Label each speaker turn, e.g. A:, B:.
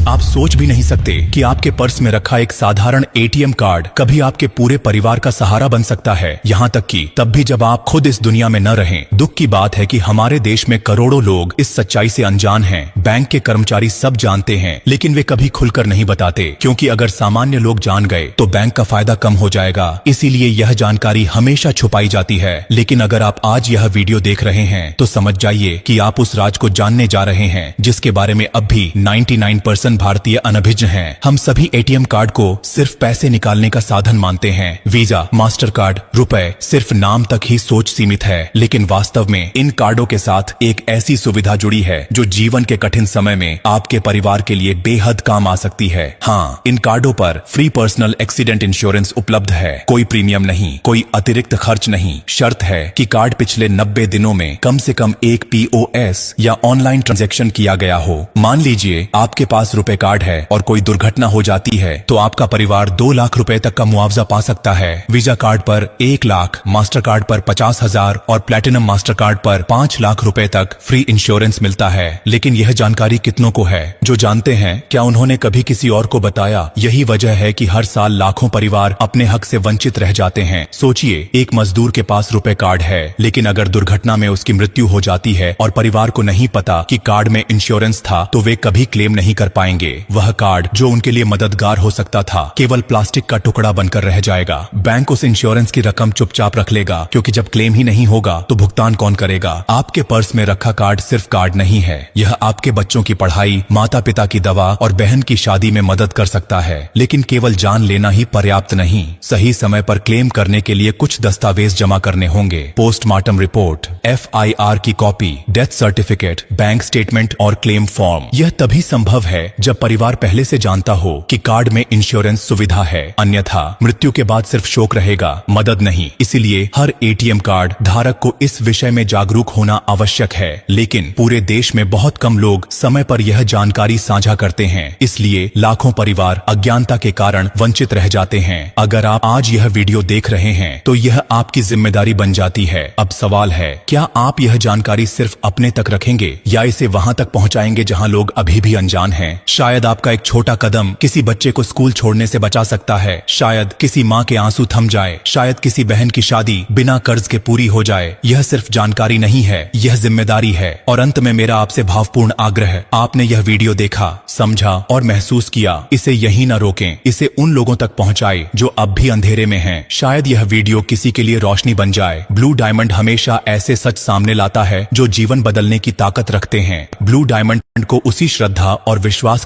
A: आप सोच भी नहीं सकते कि आपके पर्स में रखा एक साधारण एटीएम कार्ड कभी आपके पूरे परिवार का सहारा बन सकता है, यहाँ तक कि तब भी जब आप खुद इस दुनिया में न रहें। दुख की बात है कि हमारे देश में करोड़ों लोग इस सच्चाई से अनजान हैं। बैंक के कर्मचारी सब जानते हैं, लेकिन वे कभी खुलकर नहीं बताते, क्योंकि अगर सामान्य लोग जान गए तो बैंक का फायदा कम हो जाएगा। इसीलिए यह जानकारी हमेशा छुपाई जाती है। लेकिन अगर आप आज यह वीडियो देख रहे हैं तो समझ जाइए कि आप उस राज को जानने जा रहे हैं जिसके बारे में अब भी 99% भारतीय अनभिज्ञ हैं। हम सभी एटीएम कार्ड को सिर्फ पैसे निकालने का साधन मानते हैं। वीजा, मास्टर कार्ड, रुपए सिर्फ नाम तक ही सोच सीमित है, लेकिन वास्तव में इन कार्डों के साथ एक ऐसी सुविधा जुड़ी है जो जीवन के कठिन समय में आपके परिवार के लिए बेहद काम आ सकती है। हाँ, इन कार्डों पर फ्री पर्सनल एक्सीडेंट इंश्योरेंस उपलब्ध है। कोई प्रीमियम नहीं, कोई अतिरिक्त खर्च नहीं। शर्त है कि कार्ड पिछले 90 दिनों में कम से कम एक POS या ऑनलाइन ट्रांजैक्शन किया गया हो। मान लीजिए आपके पास रुपए कार्ड है और कोई दुर्घटना हो जाती है तो आपका परिवार 2 लाख रुपए तक का मुआवजा पा सकता है। वीजा कार्ड पर 1 लाख, मास्टर कार्ड पर 50,000 और प्लेटिनम मास्टर कार्ड पर 5 लाख रुपए तक फ्री इंश्योरेंस मिलता है। लेकिन यह जानकारी कितनों को है जो जानते हैं? क्या उन्होंने कभी किसी और को बताया? यही वजह है कि हर साल लाखों परिवार अपने हक से वंचित रह जाते हैं। सोचिए, एक मजदूर के पास रुपए कार्ड है, लेकिन अगर दुर्घटना में उसकी मृत्यु हो जाती है और परिवार को नहीं पता कि कार्ड में इंश्योरेंस था, तो वे कभी क्लेम नहीं कर पाएंगे। वह कार्ड जो उनके लिए मददगार हो सकता था केवल प्लास्टिक का टुकड़ा बनकर रह जाएगा। बैंक उस इंश्योरेंस की रकम चुपचाप रख लेगा, क्योंकि जब क्लेम ही नहीं होगा तो भुगतान कौन करेगा? आपके पर्स में रखा कार्ड सिर्फ कार्ड नहीं है, यह आपके बच्चों की पढ़ाई, माता पिता की दवा और बहन की शादी में मदद कर सकता है। लेकिन केवल जान लेना ही पर्याप्त नहीं, सही समय पर क्लेम करने के लिए कुछ दस्तावेज जमा करने होंगे। पोस्टमार्टम रिपोर्ट, FIR की copy, death certificate, bank statement और क्लेम फॉर्म। यह तभी संभव है जब परिवार पहले से जानता हो कि कार्ड में इंश्योरेंस सुविधा है, अन्यथा मृत्यु के बाद सिर्फ शोक रहेगा, मदद नहीं। इसीलिए हर एटीएम कार्ड धारक को इस विषय में जागरूक होना आवश्यक है। लेकिन पूरे देश में बहुत कम लोग समय पर यह जानकारी साझा करते हैं, इसलिए लाखों परिवार अज्ञानता के कारण वंचित रह जाते हैं। अगर आप आज यह वीडियो देख रहे हैं तो यह आपकी जिम्मेदारी बन जाती है। अब सवाल है, क्या आप यह जानकारी सिर्फ अपने तक रखेंगे या इसे वहां तक पहुंचाएंगे जहां लोग अभी भी अनजान हैं? शायद आपका एक छोटा कदम किसी बच्चे को स्कूल छोड़ने से बचा सकता है, शायद किसी माँ के आंसू थम जाए, शायद किसी बहन की शादी बिना कर्ज के पूरी हो जाए। यह सिर्फ जानकारी नहीं है, यह जिम्मेदारी है। और अंत में मेरा आपसे भावपूर्ण आग्रह, आपने यह वीडियो देखा, समझा और महसूस किया, इसे यहीं न रोकें, इसे उन लोगों तक पहुंचाएं जो अब भी अंधेरे में हैं। शायद यह वीडियो किसी के लिए रोशनी बन जाए। ब्लू डायमंड हमेशा ऐसे सच सामने लाता है जो जीवन बदलने की ताकत रखते हैं। ब्लू डायमंड को उसी श्रद्धा और विश्वास